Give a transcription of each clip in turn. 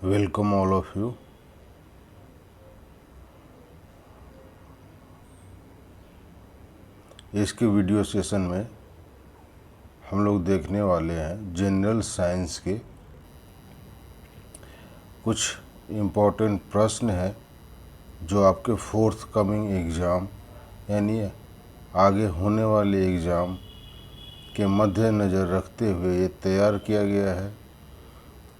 Welcome all of you. इसके video session में हम लोग देखने वाले हैं जनरल साइंस के कुछ इम्पोर्टेंट प्रश्न हैं जो आपके फोर्थ कमिंग एग्ज़ाम यानी आगे होने वाले एग्ज़ाम के मद्देनज़र रखते हुए ये तैयार किया गया है।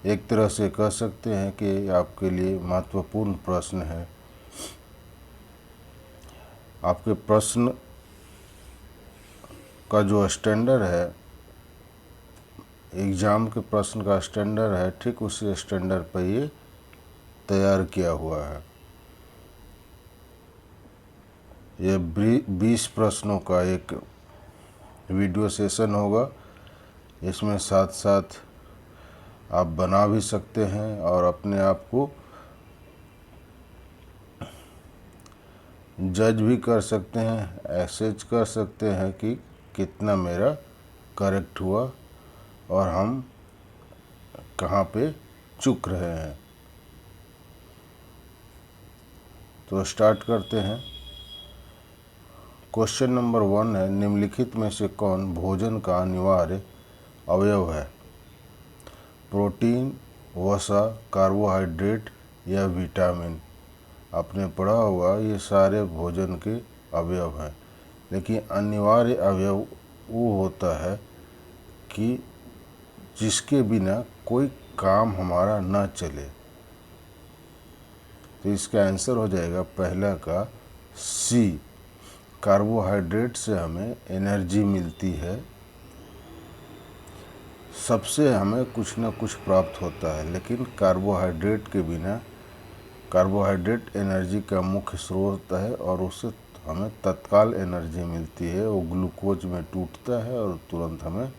एक तरह से कह सकते हैं कि आपके लिए महत्वपूर्ण प्रश्न है। आपके प्रश्न का जो स्टैंडर्ड है, एग्ज़ाम के प्रश्न का स्टैंडर्ड है, ठीक उसी स्टैंडर्ड पर ये तैयार किया हुआ है। ये 20 प्रश्नों का एक वीडियो सेशन होगा। इसमें साथ साथ आप बना भी सकते हैं और अपने आप को जज भी कर सकते हैं, एसेज कर सकते हैं कि कितना मेरा करेक्ट हुआ और हम कहाँ पे चूक रहे हैं। तो स्टार्ट करते हैं। क्वेश्चन नंबर 1 है, निम्नलिखित में से कौन भोजन का अनिवार्य अवयव है? प्रोटीन, वसा, कार्बोहाइड्रेट या विटामिन? आपने पढ़ा होगा ये सारे भोजन के अवयव हैं, लेकिन अनिवार्य अवयव वो होता है कि जिसके बिना कोई काम हमारा ना चले। तो इसका आंसर हो जाएगा पहला का सी। कार्बोहाइड्रेट से हमें एनर्जी मिलती है, सबसे हमें कुछ ना कुछ प्राप्त होता है, लेकिन कार्बोहाइड्रेट के बिना, कार्बोहाइड्रेट एनर्जी का मुख्य स्रोत है और उससे हमें तत्काल एनर्जी मिलती है। वो ग्लूकोज में टूटता है और तुरंत हमें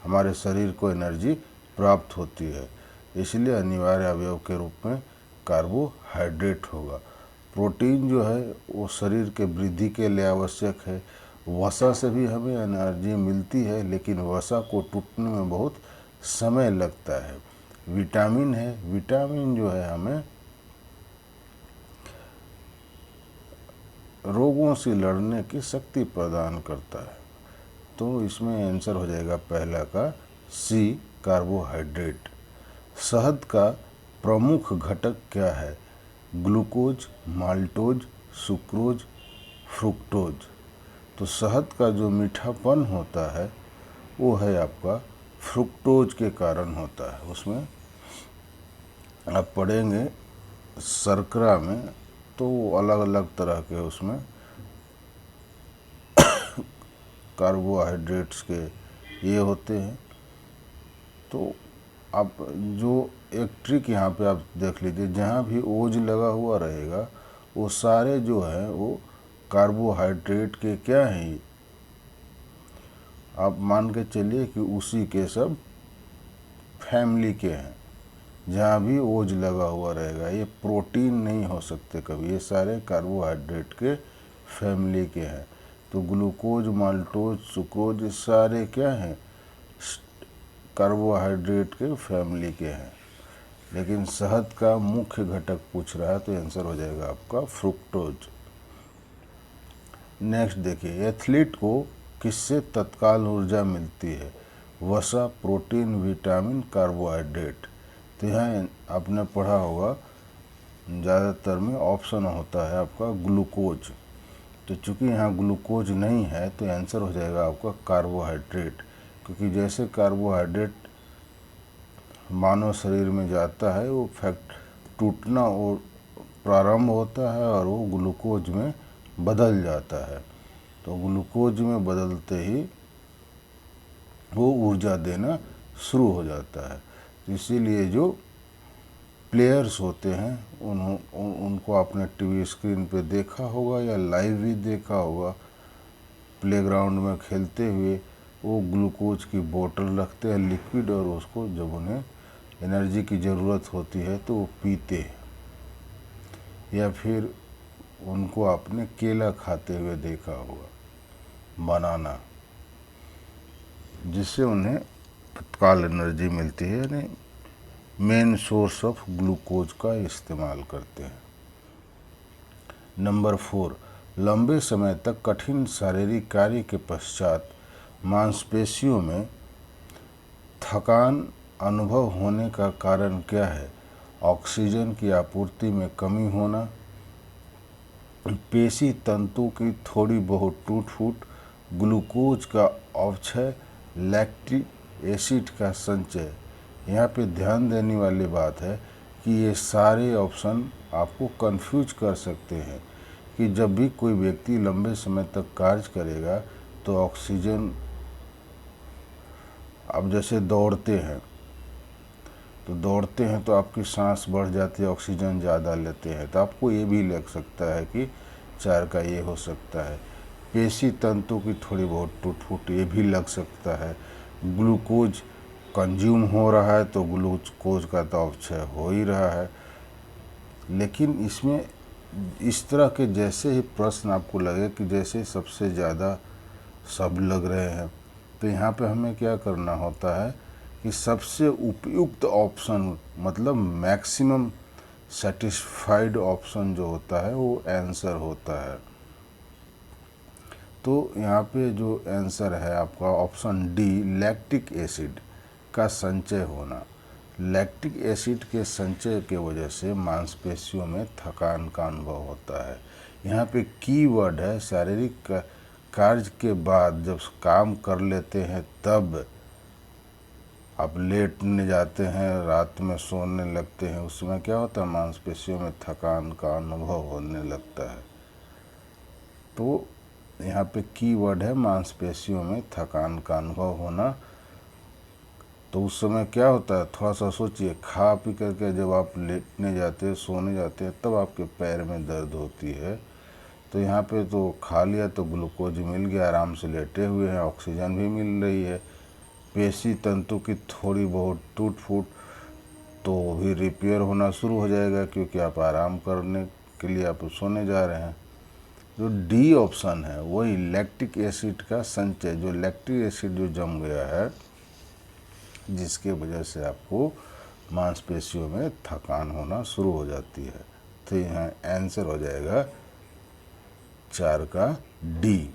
हमारे शरीर को एनर्जी प्राप्त होती है। इसलिए अनिवार्य अवयव के रूप में कार्बोहाइड्रेट होगा। प्रोटीन जो है वो शरीर के वृद्धि के लिए आवश्यक है। वसा से भी हमें एनर्जी मिलती है, लेकिन वसा को टूटने में बहुत समय लगता है। विटामिन है, विटामिन जो है हमें रोगों से लड़ने की शक्ति प्रदान करता है। तो इसमें आंसर हो जाएगा पहला का सी, कार्बोहाइड्रेट। शहद का प्रमुख घटक क्या है? Glucose, maltose, sucrose, fructose? तो शहद का जो मीठापन होता है वो है आपका फ्रुक्टोज के कारण होता है। उसमें आप पढ़ेंगे शर्करा में तो अलग अलग तरह के उसमें कार्बोहाइड्रेट्स के ये होते हैं। तो आप जो एक ट्रिक यहाँ पे आप देख लीजिए, जहाँ भी ओज लगा हुआ रहेगा वो सारे जो है वो कार्बोहाइड्रेट के क्या हैं, आप मान के चलिए कि उसी के सब फैमिली के हैं। जहाँ भी ओज लगा हुआ रहेगा, ये प्रोटीन नहीं हो सकते कभी, ये सारे कार्बोहाइड्रेट के फैमिली के हैं। तो ग्लूकोज, माल्टोज, सुक्रोज ये सारे क्या हैं? कार्बोहाइड्रेट के फैमिली के हैं। लेकिन शहद का मुख्य घटक पूछ रहा है तो आंसर हो जाएगा आपका फ्रुक्टोज। नेक्स्ट देखिए, एथलीट को किससे तत्काल ऊर्जा मिलती है? वसा, प्रोटीन, विटामिन, कार्बोहाइड्रेट? तो यहाँ आपने पढ़ा होगा ज़्यादातर में ऑप्शन होता है आपका ग्लूकोज। तो चूँकि यहाँ ग्लूकोज नहीं है तो आंसर हो जाएगा आपका कार्बोहाइड्रेट, क्योंकि जैसे कार्बोहाइड्रेट मानव शरीर में जाता है वो फैक्ट टूटना और प्रारंभ होता है और वो ग्लूकोज में बदल जाता है। तो ग्लूकोज में बदलते ही वो ऊर्जा देना शुरू हो जाता है। इसीलिए जो प्लेयर्स होते हैं उनको आपने टीवी स्क्रीन पे देखा होगा या लाइव भी देखा होगा, प्लेग्राउंड में खेलते हुए वो ग्लूकोज की बोतल रखते हैं लिक्विड, और उसको जब उन्हें एनर्जी की ज़रूरत होती है तो वो पीते हैं। या फिर उनको आपने केला खाते हुए देखा होगा, बनाना, जिससे उन्हें तत्काल एनर्जी मिलती है। यानी मेन सोर्स ऑफ ग्लूकोज का इस्तेमाल करते हैं। नंबर 4, लंबे समय तक कठिन शारीरिक कार्य के पश्चात मांसपेशियों में थकान अनुभव होने का कारण क्या है? ऑक्सीजन की आपूर्ति में कमी होना, पेशी तंतु की थोड़ी बहुत टूट फूट, ग्लूकोज का अवक्षय, लैक्टिक एसिड का संचय। यहाँ पे ध्यान देने वाली बात है कि ये सारे ऑप्शन आपको कंफ्यूज कर सकते हैं कि जब भी कोई व्यक्ति लंबे समय तक कार्य करेगा तो ऑक्सीजन, अब जैसे दौड़ते हैं तो आपकी सांस बढ़ जाती है, ऑक्सीजन ज़्यादा लेते हैं, तो आपको ये भी लग सकता है कि 4 का ये हो सकता है। पेशी तंतु की थोड़ी बहुत टूट फूट, ये भी लग सकता है। ग्लूकोज कंज्यूम हो रहा है तो ग्लूकोज का तो अवक्षय हो ही रहा है। लेकिन इसमें इस तरह के जैसे ही प्रश्न आपको लगे कि जैसे सबसे ज़्यादा सब लग रहे हैं, तो यहाँ पे हमें क्या करना होता है कि सबसे उपयुक्त ऑप्शन, मतलब मैक्सिमम सेटिस्फाइड ऑप्शन जो होता है वो आंसर होता है। तो यहाँ पे जो आंसर है आपका ऑप्शन डी, लैक्टिक एसिड का संचय होना। लैक्टिक एसिड के संचय के वजह से मांसपेशियों में थकान का अनुभव होता है। यहाँ पे कीवर्ड है शारीरिक कार्य के बाद जब काम कर लेते हैं तब आप लेटने जाते हैं, रात में सोने लगते हैं, उसमें क्या होता है, मांसपेशियों में थकान का अनुभव होने लगता है। तो यहाँ पे कीवर्ड है मांसपेशियों में थकान का अनुभव होना। तो उस समय क्या होता है, थोड़ा सा सोचिए, खा पी करके जब आप लेटने जाते हैं, सोने जाते हैं, तब आपके पैर में दर्द होती है। तो यहाँ पे तो खा लिया तो ग्लूकोज मिल गया, आराम से लेटे हुए हैं, ऑक्सीजन भी मिल रही है। पेशी तंतु की थोड़ी बहुत टूट फूट तो भी रिपेयर होना शुरू हो जाएगा, क्योंकि आप आराम करने के लिए आप सोने जा रहे हैं। जो डी ऑप्शन है वही लैक्टिक एसिड का संचय, जो लैक्टिक एसिड जो जम गया है जिसके वजह से आपको मांसपेशियों में थकान होना शुरू हो जाती है। तो यहाँ आंसर हो जाएगा 4 का डी।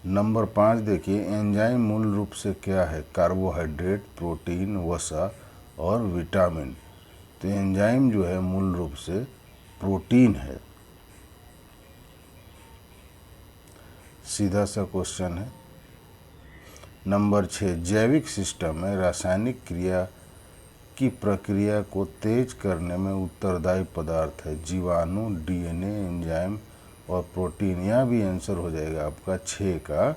नंबर 5 देखिए, एंजाइम मूल रूप से क्या है? कार्बोहाइड्रेट, प्रोटीन, वसा और विटामिन। तो एंजाइम जो है मूल रूप से प्रोटीन है। सीधा सा क्वेश्चन है। नंबर 6, जैविक सिस्टम में रासायनिक क्रिया की प्रक्रिया को तेज करने में उत्तरदायी पदार्थ है? जीवाणु, डीएनए, एंजाइम और प्रोटीन। यहाँ भी आंसर हो जाएगा आपका 6 का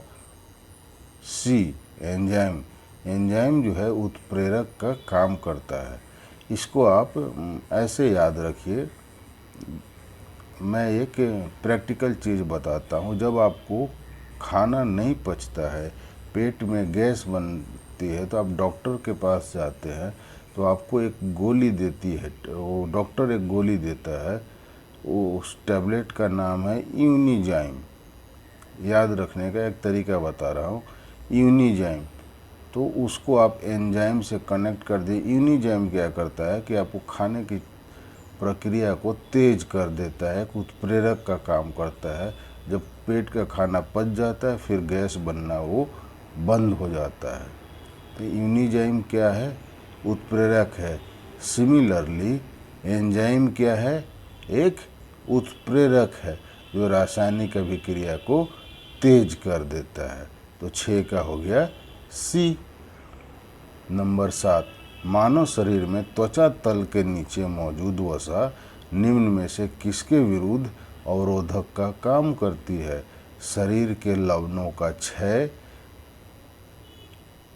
सी, एंजाइम। एंजाइम जो है उत्प्रेरक का काम करता है। इसको आप ऐसे याद रखिए, मैं एक प्रैक्टिकल चीज़ बताता हूँ। जब आपको खाना नहीं पचता है, पेट में गैस बनती है, तो आप डॉक्टर के पास जाते हैं, तो आपको एक गोली देती है, वो डॉक्टर एक गोली देता है, वो उस टैबलेट का नाम है यूनिजाइम। याद रखने का एक तरीका बता रहा हूँ, यूनिजाइम। तो उसको आप एंजाइम से कनेक्ट कर दिए। यूनिजाइम क्या करता है कि आपको खाने की प्रक्रिया को तेज कर देता है, उत्प्रेरक का काम करता है। जब पेट का खाना पच जाता है फिर गैस बनना वो बंद हो जाता है। तो यूनिजाइम क्या है? उत्प्रेरक है। सिमिलरली एंजाइम क्या है? एक उत्प्रेरक है जो रासायनिक अभिक्रिया को तेज कर देता है। तो 6 का हो गया सी। नंबर 7, मानव शरीर में त्वचा तल के नीचे मौजूद वसा निम्न में से किसके विरुद्ध अवरोधक का काम करती है? शरीर के लवणों का क्षय,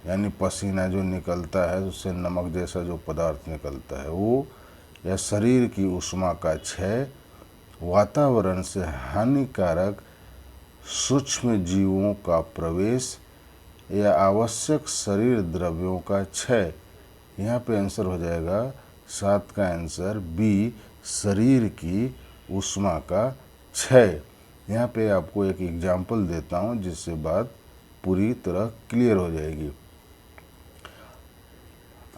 यानी पसीना जो निकलता है उससे नमक जैसा जो पदार्थ निकलता है वो, या शरीर की ऊष्मा का क्षय, वातावरण से हानिकारक सूक्ष्म जीवों का प्रवेश, या आवश्यक शरीर द्रव्यों का क्षय। यहाँ पे आंसर हो जाएगा 7 का आंसर बी, शरीर की ऊष्मा का क्षय। यहाँ पे आपको एक एग्जाम्पल देता हूँ जिससे बात पूरी तरह क्लियर हो जाएगी।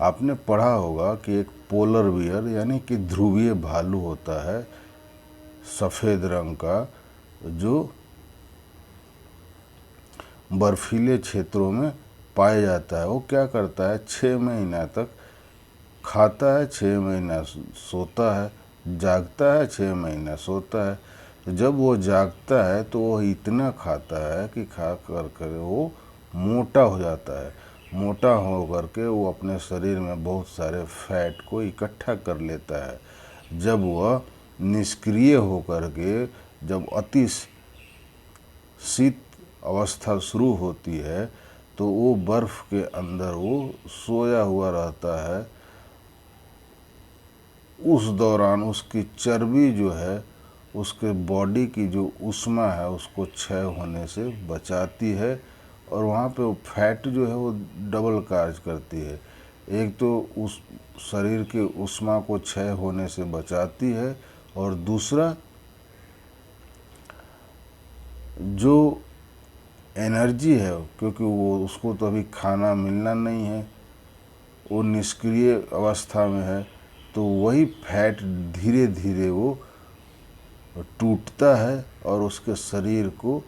आपने पढ़ा होगा कि एक पोलर बियर यानी कि ध्रुवीय भालू होता है सफ़ेद रंग का, जो बर्फीले क्षेत्रों में पाया जाता है। वो क्या करता है, 6 महीना तक खाता है, 6 महीना सोता है, जागता है, 6 महीना सोता है। तो जब वो जागता है तो वो इतना खाता है कि खा कर वो मोटा हो जाता है। मोटा हो करके वो अपने शरीर में बहुत सारे फैट को इकट्ठा कर लेता है। जब वह निष्क्रिय होकर के, जब अति शीत अवस्था शुरू होती है तो वो बर्फ़ के अंदर वो सोया हुआ रहता है। उस दौरान उसकी चर्बी जो है, उसके बॉडी की जो ऊष्मा है उसको क्षय होने से बचाती है, और वहाँ पे वो फैट जो है वो डबल कार्य करती है। एक तो उस शरीर के ऊष्मा को क्षय होने से बचाती है, और दूसरा जो एनर्जी है, क्योंकि वो उसको तो अभी खाना मिलना नहीं है, वो निष्क्रिय अवस्था में है, तो वही फैट धीरे धीरे वो टूटता है और उसके शरीर को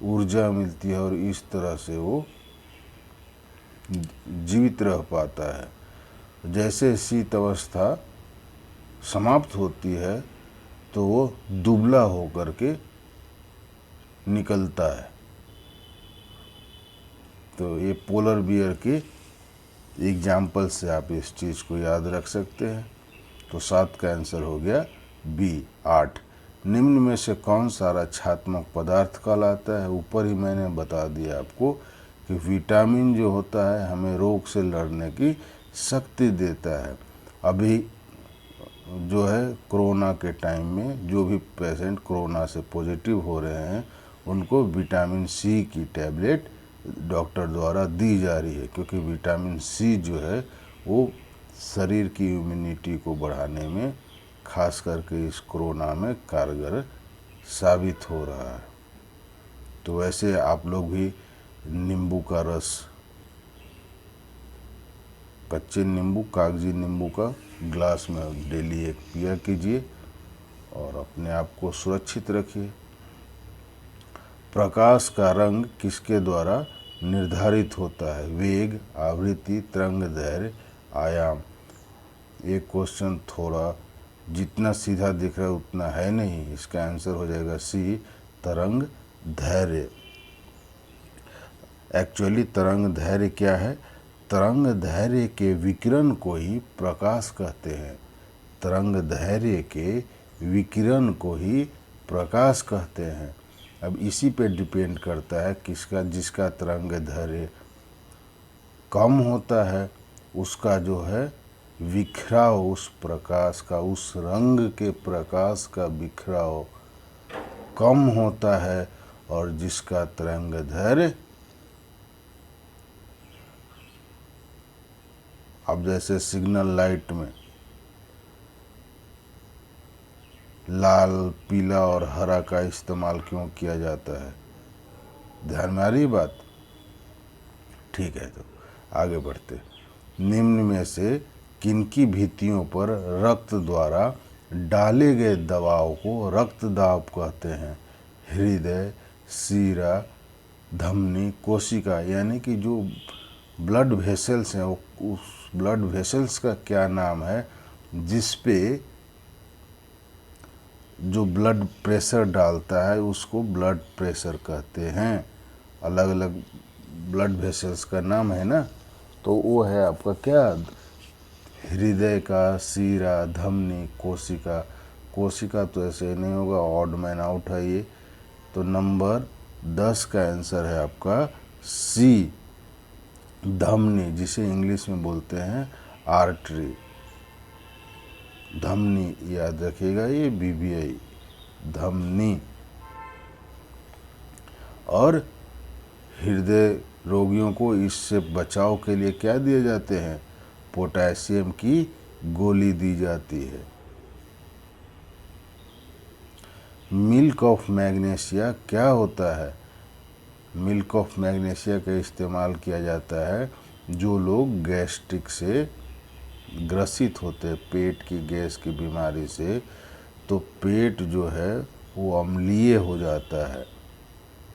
ऊर्जा मिलती है, और इस तरह से वो जीवित रह पाता है। जैसे शीत अवस्था समाप्त होती है तो वो दुबला होकर के निकलता है। तो ये पोलर बियर के एग्जाम्पल से आप इस चीज़ को याद रख सकते हैं। तो 7 का आंसर हो गया बी 8। निम्न में से कौन सा रक्षात्मक पदार्थ कहलाता है? ऊपर ही मैंने बता दिया आपको कि विटामिन जो होता है हमें रोग से लड़ने की शक्ति देता है। अभी जो है कोरोना के टाइम में जो भी पेशेंट कोरोना से पॉजिटिव हो रहे हैं उनको विटामिन सी की टैबलेट डॉक्टर द्वारा दी जा रही है, क्योंकि विटामिन सी जो है वो शरीर की इम्यूनिटी को बढ़ाने में खास करके इस कोरोना में कारगर साबित हो रहा है। तो वैसे आप लोग भी नींबू का रस, कच्चे नींबू, कागजी नींबू का ग्लास में डेली एक पिया कीजिए और अपने आप को सुरक्षित रखिए। प्रकाश का रंग किसके द्वारा निर्धारित होता है? वेग, आवृत्ति, तरंगदैर्घ्य, आयाम। ये क्वेश्चन थोड़ा जितना सीधा दिख रहा है उतना है नहीं। इसका आंसर हो जाएगा सी, तरंग दैर्घ्य। एक्चुअली तरंग दैर्घ्य क्या है? तरंग दैर्घ्य के विकिरण को ही प्रकाश कहते हैं। तरंग दैर्घ्य के विकिरण को ही प्रकाश कहते हैं। अब इसी पे डिपेंड करता है किसका, जिसका तरंग दैर्घ्य कम होता है उसका जो है बिखराव, उस प्रकाश का, उस रंग के प्रकाश का बिखराव कम होता है, और जिसका तरंग दैर्घ्य, अब जैसे सिग्नल लाइट में लाल, पीला और हरा का इस्तेमाल क्यों किया जाता है? ध्यान में आ रही बात? ठीक है, तो आगे बढ़ते। निम्न में से किनकी भित्तियों पर रक्त द्वारा डाले गए दबाव को रक्त दाब कहते हैं? हृदय, सीरा, धमनी, कोशिका। यानी कि जो ब्लड वेसल्स हैं, उस ब्लड वेसल्स का क्या नाम है जिस पे जो ब्लड प्रेशर डालता है उसको ब्लड प्रेशर कहते हैं। अलग अलग ब्लड वेसल्स का नाम है ना, तो वो है आपका क्या? हृदय का, सीरा, धमनी, कोशिका। कोशिका तो ऐसे नहीं होगा, ऑड मैन आउट है ये। तो नंबर 10 का आंसर है आपका सी, धमनी, जिसे इंग्लिश में बोलते हैं आर्टरी। धमनी याद रखिएगा, ये बीबीआई, धमनी। और हृदय रोगियों को इससे बचाव के लिए क्या दिए जाते हैं? पोटेशियम की गोली दी जाती है। मिल्क ऑफ मैग्नीशिया क्या होता है? मिल्क ऑफ मैग्नीशिया का इस्तेमाल किया जाता है जो लोग गैस्ट्रिक से ग्रसित होते हैं पेट की गैस की बीमारी से, तो पेट जो है वो अम्लीय हो जाता है।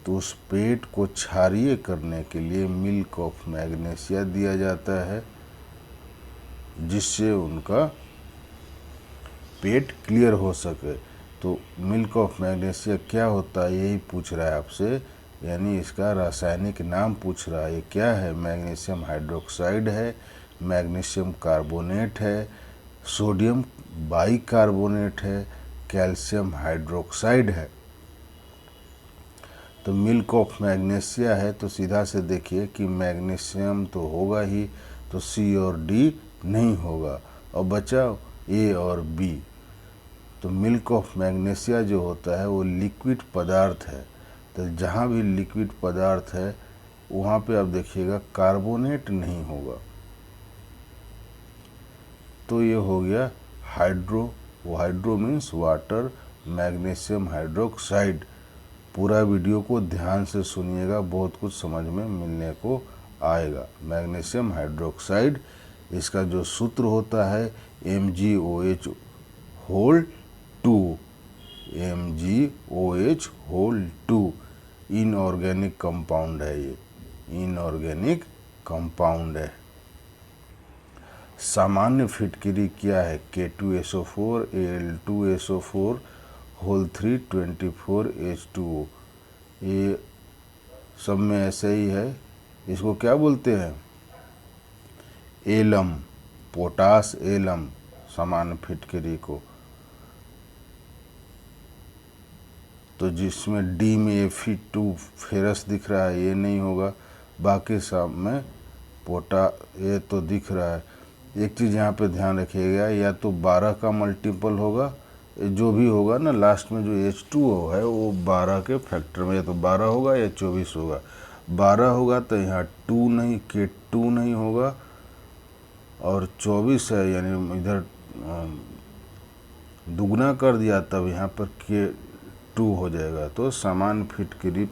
तो उस पेट को क्षारीय करने के लिए मिल्क ऑफ मैग्नीशिया दिया जाता है, जिससे उनका पेट क्लियर हो सके। तो मिल्क ऑफ मैग्नीशिया क्या होता है यही पूछ रहा है आपसे, यानी इसका रासायनिक नाम पूछ रहा है। ये क्या है? मैग्नीशियम हाइड्रोक्साइड है, मैग्नीशियम कार्बोनेट है, सोडियम बाइकार्बोनेट है, कैल्शियम हाइड्रोक्साइड है। तो मिल्क ऑफ मैग्नीशिया है तो सीधा से देखिए कि मैग्नीशियम तो होगा ही, तो सी और डी नहीं होगा, और बचा ए और बी। तो मिल्क ऑफ मैग्नीशिया जो होता है वो लिक्विड पदार्थ है। तो जहाँ भी लिक्विड पदार्थ है वहाँ पे आप देखिएगा कार्बोनेट नहीं होगा। तो ये हो गया हाइड्रो, वो hydro means water, magnesium hydroxide. पूरा वीडियो को ध्यान से सुनिएगा, बहुत कुछ समझ में मिलने को आएगा। मैग्नीशियम हाइड्रोक्साइड, इसका जो सूत्र होता है MgOH whole 2, MgOH whole 2 inorganic compound है। ये इनऑर्गेनिक कंपाउंड है। सामान्य फिटकिरी क्या है? K2SO4 Al2SO4 whole 3 24H2O। ये सब में ऐसे ही है। इसको क्या बोलते हैं? एलम, पोटास एलम, सामान्य फिटकिरी को। तो जिसमें डी में Fe2 फेरस दिख रहा है ये नहीं होगा, बाकी सब में ये तो दिख रहा है। एक चीज़ यहाँ पे ध्यान रखिएगा, या तो 12 का मल्टीपल होगा, जो भी होगा ना लास्ट में जो H2O है वो 12 के फैक्टर में, या तो 12 होगा या 24 होगा। 12 होगा तो यहाँ K2 नहीं होगा, और 24 है यानी इधर दुगना कर दिया तब यहाँ पर K2 हो जाएगा। तो समान फिटकिरी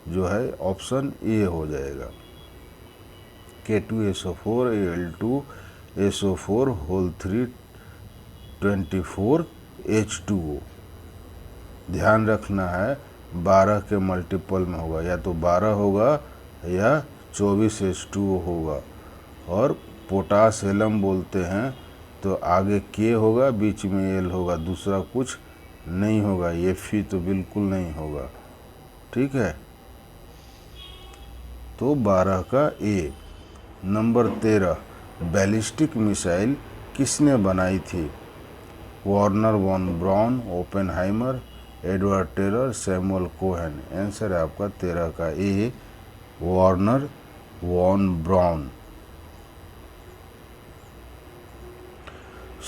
जो है ऑप्शन ए हो जाएगा। K2SO4 Al2SO4 whole 3 24H2O। ध्यान रखना है 12 के मल्टीपल में होगा, या तो 12 होगा या 24H2O होगा। और पोटास एलम बोलते हैं तो आगे K होगा, बीच में L होगा, दूसरा कुछ नहीं होगा। ये Fe तो बिल्कुल नहीं होगा, ठीक है। तो 12 का ए। नंबर 13, बैलिस्टिक मिसाइल किसने बनाई थी? Wernher von Braun, Oppenheimer, Edward Teller, Samuel Cohen. Answer है आपका 13 का ए, वार्नर वॉन ब्राउन।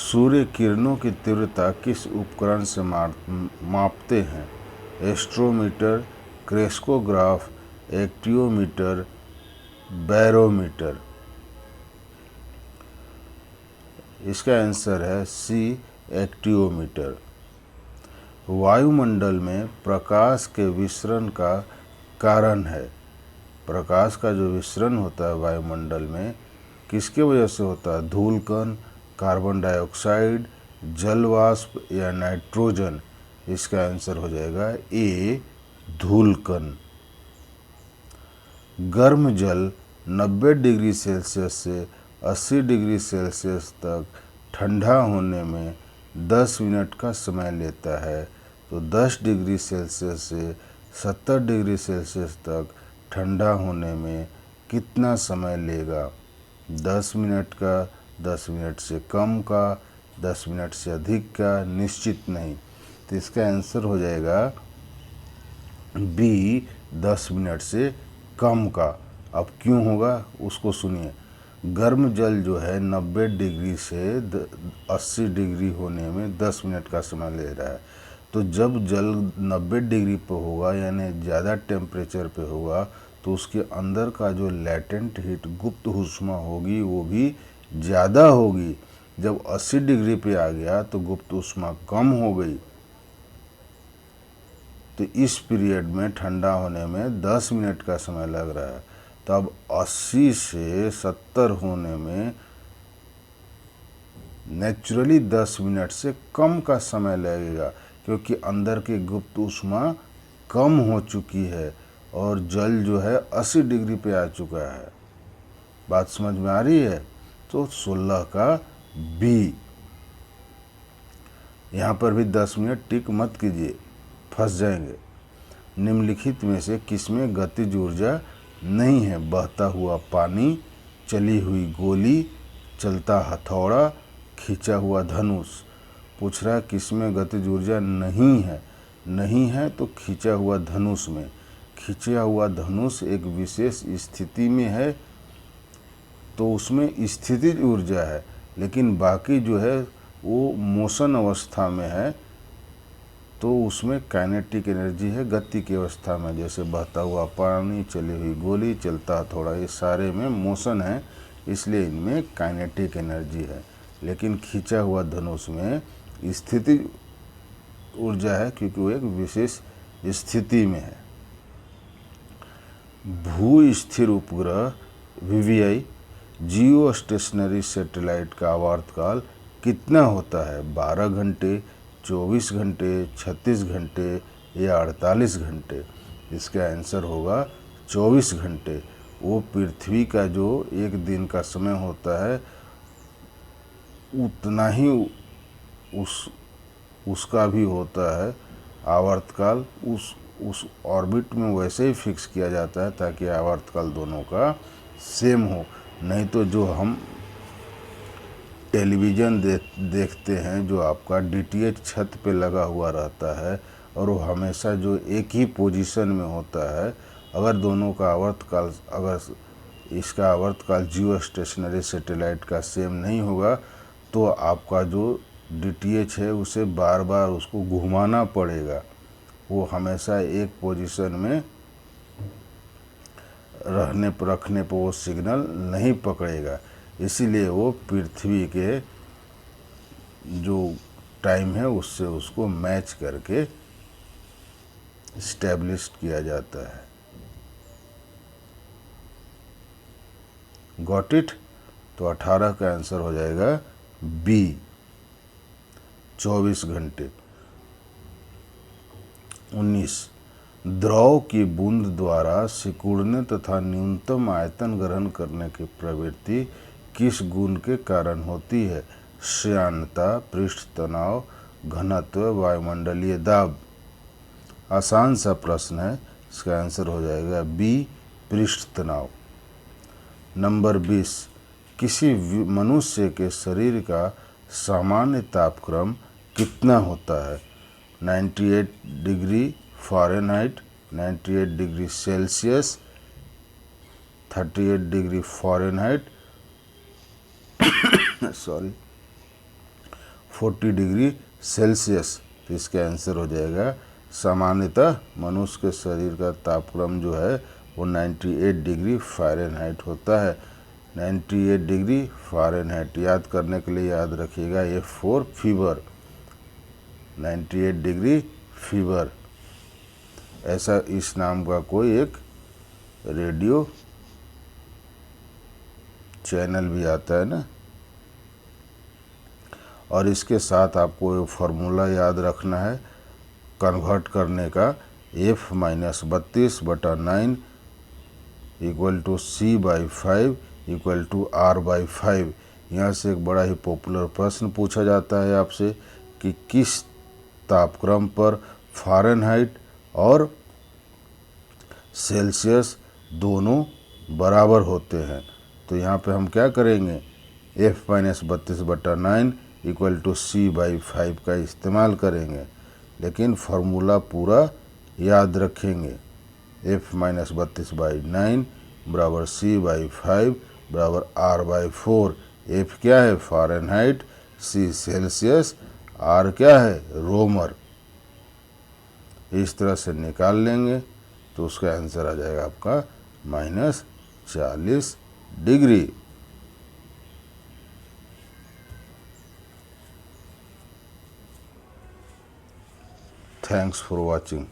सूर्य किरणों की तीव्रता किस उपकरण से मापते हैं? Astrometer, crescograph, actinometer, barometer. इसका आंसर है सी, एक्टियोमीटर। वायुमंडल में प्रकाश के विसरण का कारण है। प्रकाश का जो विसरण होता है वायुमंडल में किसके वजह से होता है? धूलकण, कार्बन डाइऑक्साइड, जलवाष्प या नाइट्रोजन। इसका आंसर हो जाएगा ए, धूलकण। गर्म जल 90 डिग्री सेल्सियस से 80 डिग्री सेल्सियस तक ठंडा होने में 10 मिनट का समय लेता है। तो 10 डिग्री सेल्सियस से 70 डिग्री सेल्सियस तक ठंडा होने में कितना समय लेगा? 10 मिनट का, 10 मिनट से कम का, 10 मिनट से अधिक का, निश्चित नहीं। तो इसका आंसर हो जाएगा बी, 10 मिनट से कम का। अब क्यों होगा उसको सुनिए। गर्म जल जो है 90 डिग्री से 80 डिग्री होने में 10 मिनट का समय ले रहा है। तो जब जल 90 डिग्री पर होगा यानी ज़्यादा टेम्परेचर पे होगा तो उसके अंदर का जो लैटेंट हीट, गुप्त ऊष्मा होगी वो भी ज़्यादा होगी। जब 80 डिग्री पे आ गया तो गुप्त ऊष्मा कम हो गई। तो इस पीरियड में ठंडा होने में 10 मिनट का समय लग रहा है। तब 80 से 70 होने में नेचुरली 10 मिनट से कम का समय लगेगा, क्योंकि अंदर की गुप्त ऊष्मा कम हो चुकी है और जल जो है 80 डिग्री पे आ चुका है। बात समझ में आ रही है? तो 16 का बी। यहाँ पर भी 10 मिनट टिक मत कीजिए, फंस जाएंगे। निम्नलिखित में से किसमें गतिज ऊर्जा नहीं है? बहता हुआ पानी, चली हुई गोली, चलता हथौड़ा, खींचा हुआ धनुष। पूछ रहा है किसमें गतिज ऊर्जा नहीं है? नहीं है तो खींचा हुआ धनुष में। खींचा हुआ धनुष एक विशेष स्थिति में है तो उसमें स्थितिज ऊर्जा है, लेकिन बाकी जो है वो मोशन अवस्था में है तो उसमें काइनेटिक एनर्जी है गति की अवस्था में। जैसे बहता हुआ पानी, चली हुई गोली, चलता हथौड़ा, ये सारे में मोशन है, इसलिए इनमें काइनेटिक एनर्जी है। लेकिन खींचा हुआ धनुष में स्थितिज ऊर्जा है, क्योंकि वो एक विशेष स्थिति में है। भू स्थिर उपग्रह वीवीआई जियो स्टेशनरी सैटेलाइट का आवर्तकाल कितना होता है? 12 घंटे, 24 घंटे, 36 घंटे या 48 घंटे? इसका आंसर होगा 24 घंटे। वो पृथ्वी का जो एक दिन का समय होता है उतना ही उसका भी होता है आवर्तकाल। उस ऑर्बिट में वैसे ही फिक्स किया जाता है ताकि आवर्तकाल दोनों का सेम हो। नहीं तो जो हम टेलीविज़न देखते हैं, जो आपका डीटीएच छत पे लगा हुआ रहता है और वो हमेशा जो एक ही पोजीशन में होता है, अगर दोनों का आवर्तकाल, अगर इसका आवर्तकाल जियो स्टेशनरी सैटेलाइट का सेम नहीं होगा तो आपका जो डीटीएच है उसे बार बार उसको घुमाना पड़ेगा। वो हमेशा एक पोजीशन में रखने पर वो सिग्नल नहीं पकड़ेगा। इसीलिए वो पृथ्वी के जो टाइम है उससे उसको मैच करके इस्टेब्लिश किया जाता है। Got it? तो 18 का आंसर हो जाएगा बी, 24 घंटे। 19 द्रव की बूंद द्वारा सिकुड़ने तथा न्यूनतम आयतन ग्रहण करने की प्रवृत्ति किस गुण के कारण होती है? श्यानता, पृष्ठ तनाव, घनत्व, वायुमंडलीय दाब। आसान सा प्रश्न है, इसका आंसर हो जाएगा बी, पृष्ठ तनाव। नंबर 20 किसी मनुष्य के शरीर का सामान्य तापक्रम कितना होता है? 98 degree Fahrenheit, 98 degree Celsius, 38 degree Fahrenheit, 40 degree Celsius. तो इसका आंसर हो जाएगा सामान्यतः मनुष्य के शरीर का तापक्रम जो है वो 98 डिग्री फ़ारेनहाइट होता है। 98 डिग्री फ़ारेनहाइट याद करने के लिए याद रखिएगा F4 फीवर, 98 डिग्री फीवर, ऐसा इस नाम का कोई एक रेडियो चैनल भी आता है ना। और इसके साथ आपको एक फार्मूला याद रखना है कन्वर्ट करने का, F-32/9 equal to C/5 equal to R/5। यहाँ से एक बड़ा ही पॉपुलर प्रश्न पूछा जाता है आपसे कि किस तापक्रम पर फ़ारेनहाइट और सेल्सियस दोनों बराबर होते हैं। तो यहाँ पे हम क्या करेंगे, F-32/9 इक्वल टू C/5 का इस्तेमाल करेंगे, लेकिन फार्मूला पूरा याद रखेंगे। F-32/9 बराबर C/5 बराबर R/4। F क्या है? फ़ारेनहाइट, C सेल्सियस, R क्या है? रोमर। इस तरह से निकाल लेंगे तो उसका आंसर आ जाएगा आपका -40 डिग्री। Thanks for watching.